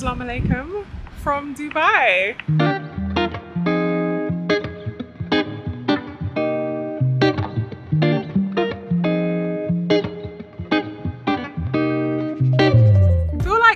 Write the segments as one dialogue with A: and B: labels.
A: Assalamu alaikum from Dubai.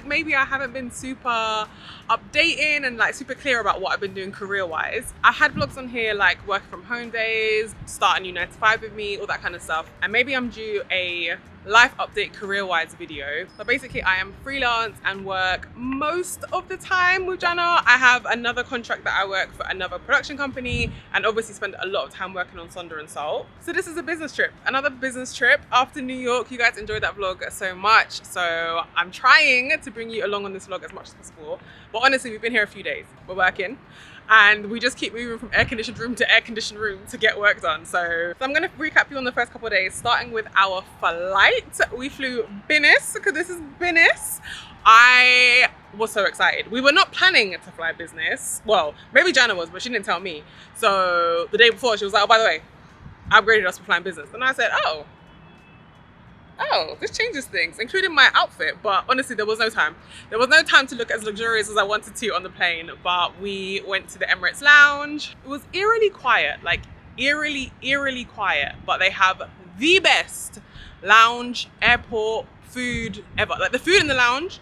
A: Maybe I haven't been super updating and like super clear about what I've been doing career-wise. I had vlogs on here like working from home days, start a new 9 to 5 with me, all that kind of stuff. And maybe I'm due a life update career-wise video. But basically I am freelance and work most of the time with Jana. I have another contract that I work for another production company and obviously spend a lot of time working on Sonder and Salt. So this is a business trip, another business trip after New York. You guys enjoyed that vlog so much. So I'm trying to bring you along on this vlog as much as possible. But honestly, we've been here a few days. We're working. And we just keep moving from air-conditioned room to air-conditioned room to get work done. So I'm gonna recap you on the first couple of days, starting with our flight. We flew business, because this is business. I was so excited. We were not planning to fly business. Well, maybe Jana was, but she didn't tell me. So the day before, she was like, oh, by the way, I upgraded us for flying business. And I said, oh, this changes things, including my outfit. But honestly, there was no time. There was no time to look as luxurious as I wanted to on the plane. But we went to the Emirates Lounge. It was eerily quiet, like eerily quiet. But they have the best lounge, airport, food ever. Like the food in the lounge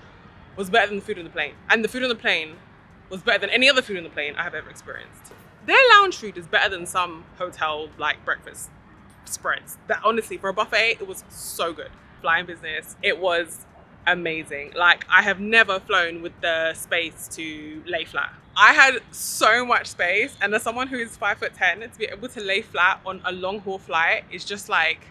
A: was better than the food on the plane. And the food on the plane was better than any other food on the plane I have ever experienced. Their lounge food is better than some hotel like breakfast spreads. That honestly, for a buffet, it was so good. Flying business, it was amazing. Like I have never flown with the space to lay flat. I had so much space, and as someone who is 5'10", to be able to lay flat on a long haul flight is just like,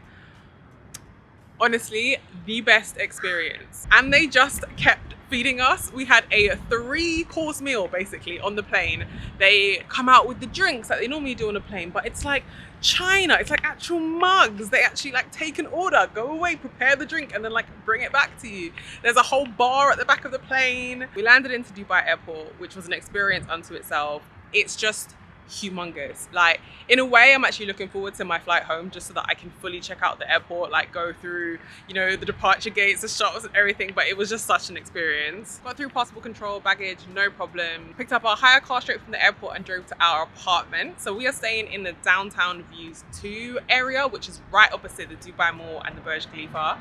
A: honestly, the best experience. And they just kept feeding us. We had a 3-course meal basically on the plane. They come out with the drinks that they normally do on a plane, but it's like China, it's like actual mugs. They actually like take an order, go away, prepare the drink, and then like bring it back to you. There's a whole bar at the back of the plane. We landed into Dubai airport, which was an experience unto itself. It's just humongous. Like in a way, I'm actually looking forward to my flight home just so that I can fully check out the airport, like go through, you know, the departure gates, the shops and everything. But it was just such an experience. Got through passport control, baggage, no problem. Picked up our hire car straight from the airport and drove to our apartment. So we are staying in the Downtown Views 2 area, which is right opposite the Dubai Mall and the Burj Khalifa.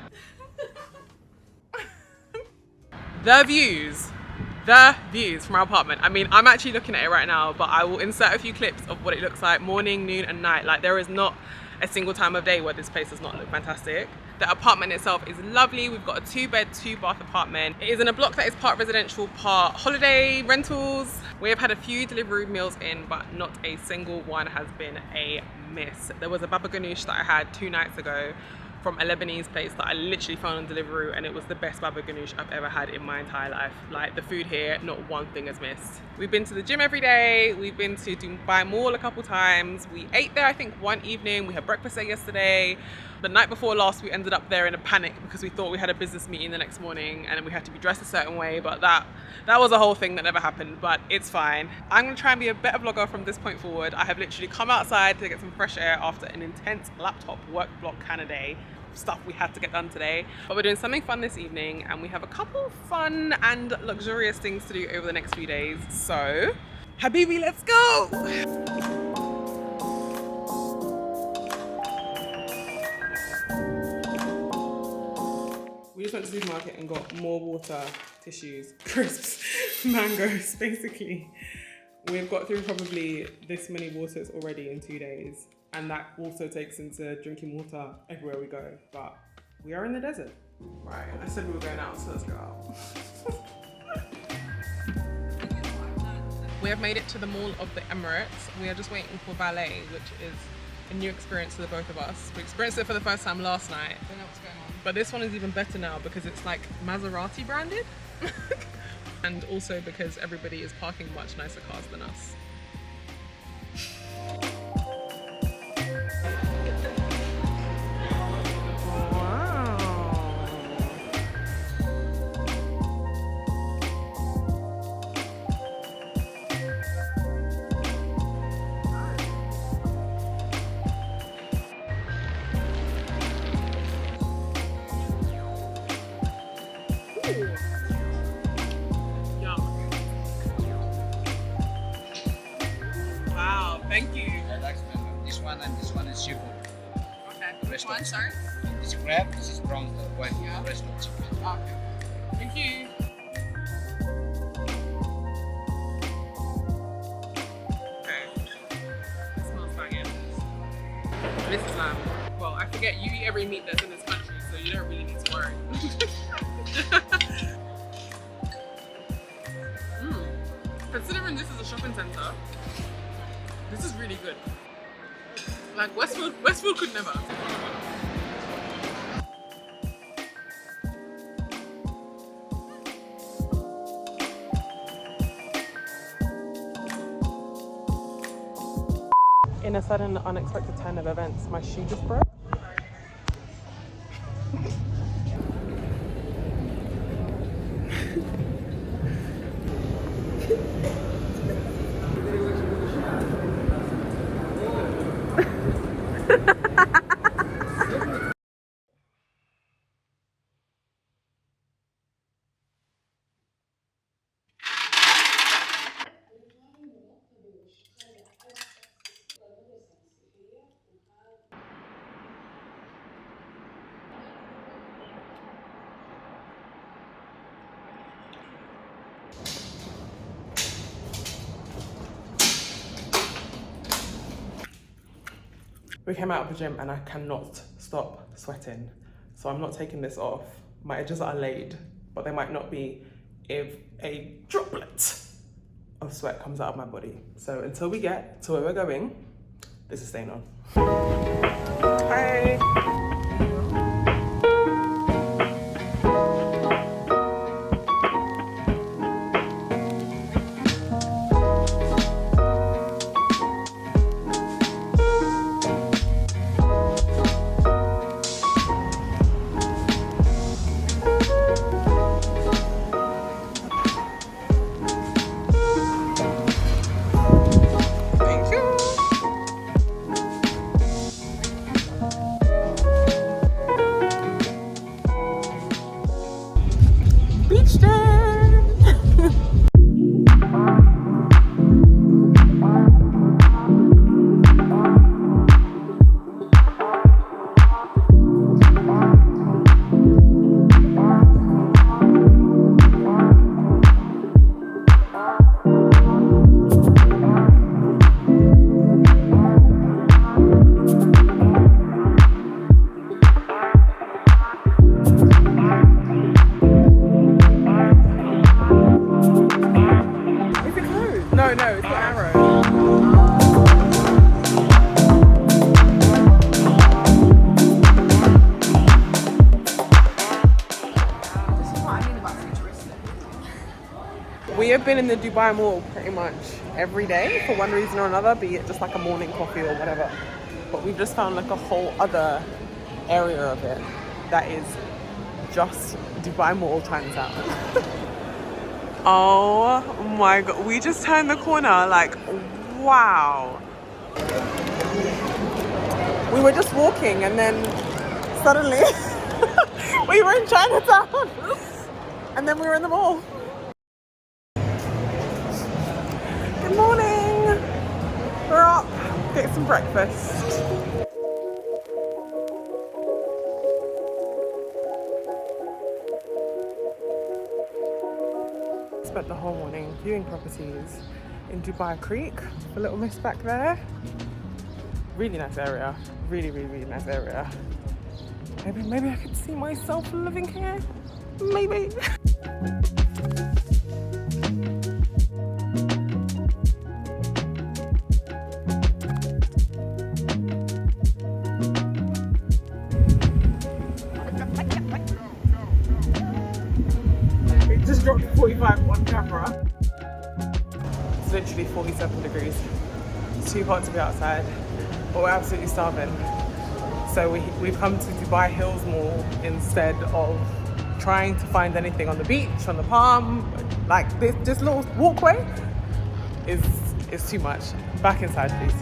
A: The views from our apartment. I mean, I'm actually looking at it right now, but I will insert a few clips of what it looks like morning, noon and night. Like there is not a single time of day where this place does not look fantastic. The apartment itself is lovely. We've got a 2-bed, 2-bath apartment. It is in a block that is part residential, part holiday rentals. We have had a few delivery meals in, but not a single one has been a miss. There was a baba ganoush that I had 2 nights ago from a Lebanese place that I literally found on Deliveroo, and it was the best baba ganoush I've ever had in my entire life. Like the food here, not one thing has missed. We've been to the gym every day. We've been to Dubai Mall a couple times. We ate there, I think, one evening. We had breakfast there yesterday. The night before last, we ended up there in a panic because we thought we had a business meeting the next morning and we had to be dressed a certain way, but that was a whole thing that never happened, but it's fine. I'm gonna try and be a better vlogger from this point forward. I have literally come outside to get some fresh air after an intense laptop work block kind of day. Stuff we had to get done today, but we're doing something fun this evening and we have a couple fun and luxurious things to do over the next few days. So Habibi, let's go. We just went to the supermarket and got more water, tissues, crisps, mangoes, basically. We've got through probably this many waters already in 2 days. And that also takes into drinking water everywhere we go. But we are in the desert. Right, I said we were going out, so let's go out. We have made it to the Mall of the Emirates. We are just waiting for ballet, which is a new experience for the both of us. We experienced it for the first time last night. Don't know what's going on. But this one is even better now because it's like Maserati branded. And also because everybody is parking much nicer cars than us. Yum. Thank you.
B: This one and this one is seafood.
A: Okay. Which one, sorry?
B: This is crab, this is prawns, the white,
A: Yeah.
B: the rest of chicken.
A: Okay. Thank you. Okay. It smells banging. This is lamb. Well, I forget you eat every meat that's in this country, so you don't really need to worry. Considering this is a shopping centre, this is really good. Like Westfield could never. In a sudden, unexpected turn of events, my shoe just broke. We came out of the gym and I cannot stop sweating. So I'm not taking this off. My edges are laid, but they might not be if a droplet of sweat comes out of my body. So until we get to where we're going, this is staying on. Hi. We have been in the Dubai Mall pretty much every day for one reason or another, be it just like a morning coffee or whatever. But we've just found like a whole other area of it that is just Dubai Mall Chinatown. Oh my god, we just turned the corner, like, wow. We were just walking and then suddenly we were in Chinatown and then we were in the mall. Good morning. We're up, get some breakfast. Spent the whole morning viewing properties in Dubai Creek. A little miss back there. Really nice area. Really nice area. Maybe I could see myself living here. Maybe. It just dropped 45 on camera. It's literally 47 degrees. It's too hot to be outside, but we're absolutely starving. So we've come to Dubai Hills Mall instead of trying to find anything on the beach, on the palm. Like this little walkway is too much. Back inside, please.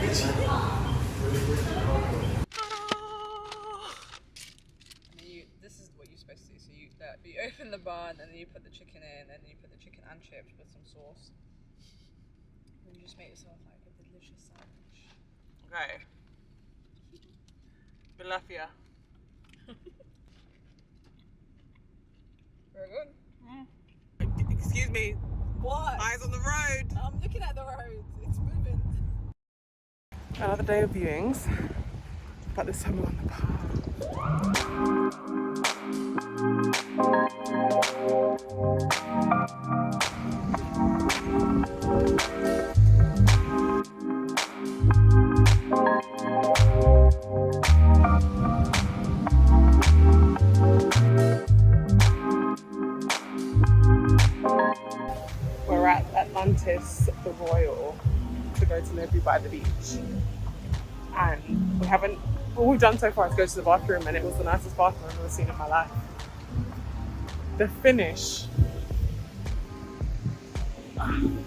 A: beach.
C: This is what you're supposed to do. So you open the bun and then you put the chicken in, and then you put the chicken and chips with some sauce. And you just make yourself like a delicious sandwich.
A: Okay. Bilafia.
C: Very good.
A: Excuse me.
C: What?
A: Eyes on the road.
C: I'm looking at the road. It's moving.
A: Another day of viewings, but this time we're on the park. We're at Atlantis, the Royal, to go to Nobu by the beach. And all we've done so far is go to the bathroom, and it was the nicest bathroom I've ever seen in my life. The finish. I'm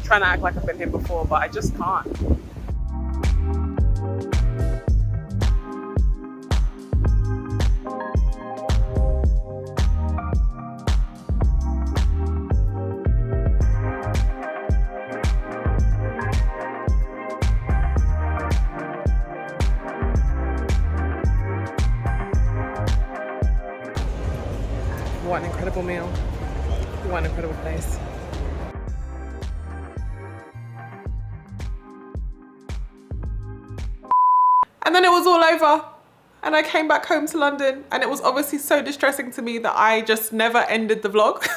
A: trying to act like I've been here before, but I just can't. What an incredible meal. What an incredible place. And then it was all over. And I came back home to London, and it was obviously so distressing to me that I just never ended the vlog.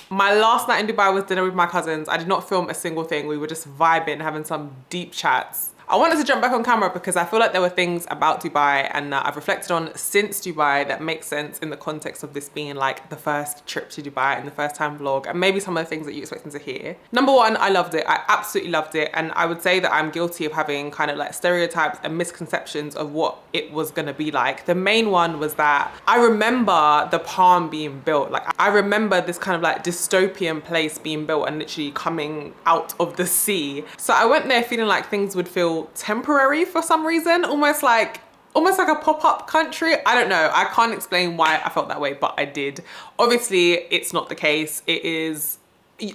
A: My last night in Dubai was dinner with my cousins. I did not film a single thing. We were just vibing, having some deep chats. I wanted to jump back on camera because I feel like there were things about Dubai and that I've reflected on since Dubai that make sense in the context of this being like the first trip to Dubai and the first time vlog, and maybe some of the things that you're expecting to hear. Number one, I loved it. I absolutely loved it. And I would say that I'm guilty of having kind of like stereotypes and misconceptions of what it was gonna be like. The main one was that I remember the palm being built. Like I remember this kind of like dystopian place being built and literally coming out of the sea. So I went there feeling like things would feel temporary for some reason, almost like a pop-up country. I don't know, I can't explain why I felt that way, but I did. Obviously it's not the case. It is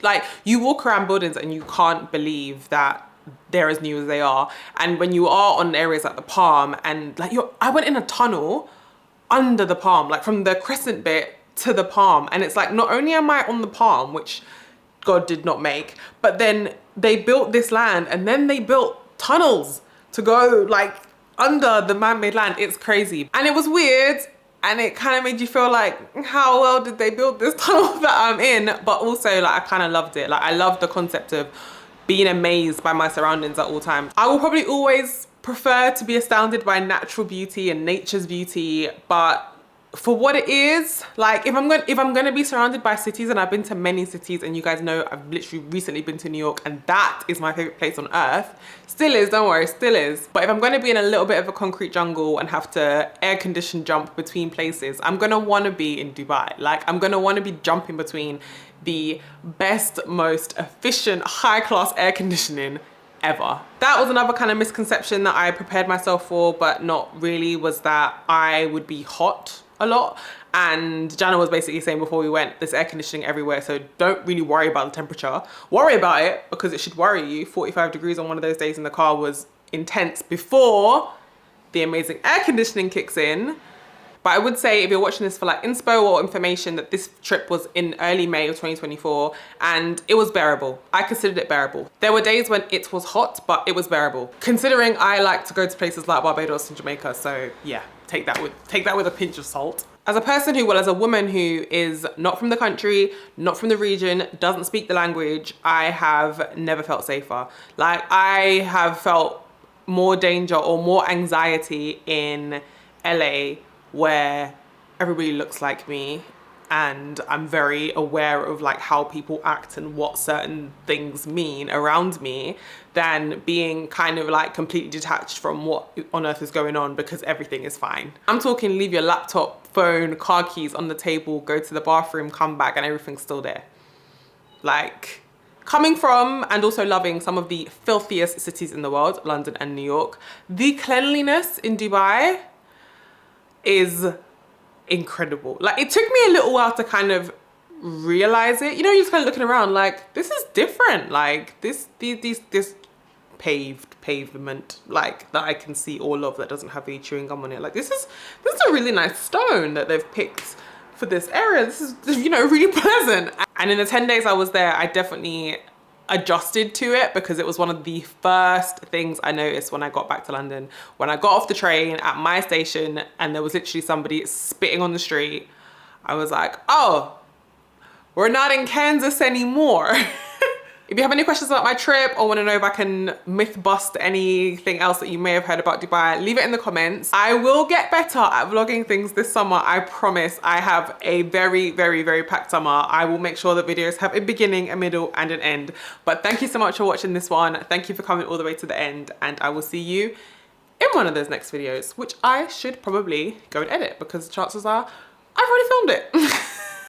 A: like you walk around buildings and you can't believe that they're as new as they are. And when you are on areas like the Palm, and like I went in a tunnel under the Palm, like from the crescent bit to the Palm, and it's like not only am I on the Palm, which God did not make, but then they built this land and then they built tunnels to go like under the man-made land. It's crazy. And it was weird, and it kind of made you feel like, how well did they build this tunnel that I'm in? But also like I kind of loved it. Like I loved the concept of being amazed by my surroundings at all times. I will probably always prefer to be astounded by natural beauty and nature's beauty, but for what it is, like if I'm gonna be surrounded by cities, and I've been to many cities, and you guys know I've literally recently been to New York, and that is my favorite place on earth. Still is, don't worry, still is. But if I'm gonna be in a little bit of a concrete jungle and have to air condition jump between places, I'm gonna wanna be in Dubai. Like I'm gonna wanna be jumping between the best, most efficient, high class air conditioning ever. That was another kind of misconception that I prepared myself for, but not really, was that I would be hot a lot. And Jana was basically saying before we went, there's air conditioning everywhere, so don't really worry about the temperature. Worry about it because it should worry you. 45 degrees on one of those days in the car was intense before the amazing air conditioning kicks in. But I would say if you're watching this for like inspo or information, that this trip was in early May of 2024 and it was bearable. I considered it bearable. There were days when it was hot, but it was bearable. Considering I like to go to places like Barbados and Jamaica, so yeah, take that with a pinch of salt. As a person who, well, as a woman who is not from the country, not from the region, doesn't speak the language, I have never felt safer. Like I have felt more danger or more anxiety in LA, where everybody looks like me and I'm very aware of like how people act and what certain things mean around me, than being kind of like completely detached from what on earth is going on because everything is fine. I'm talking leave your laptop, phone, car keys on the table, go to the bathroom, come back and everything's still there. Like Coming from and also loving some of the filthiest cities in the world, London and New York, the cleanliness in Dubai is incredible. Like, it took me a little while to kind of realize it. You know, you're just kind of looking around like, this is different. Like, this pavement, like, that I can see all of, that doesn't have any chewing gum on it. Like, this is a really nice stone that they've picked for this area. This is, you know, really pleasant. And in the 10 days I was there, I definitely adjusted to it, because it was one of the first things I noticed when I got back to London. When I got off the train at my station and there was literally somebody spitting on the street, I was like, oh, we're not in Kansas anymore. If you have any questions about my trip or want to know if I can myth bust anything else that you may have heard about Dubai, leave it in the comments. I will get better at vlogging things this summer, I promise. I have a very, very, very packed summer. I will make sure that videos have a beginning, a middle, and an end. But thank you so much for watching this one. Thank you for coming all the way to the end, and I will see you in one of those next videos, which I should probably go and edit, because chances are I've already filmed it.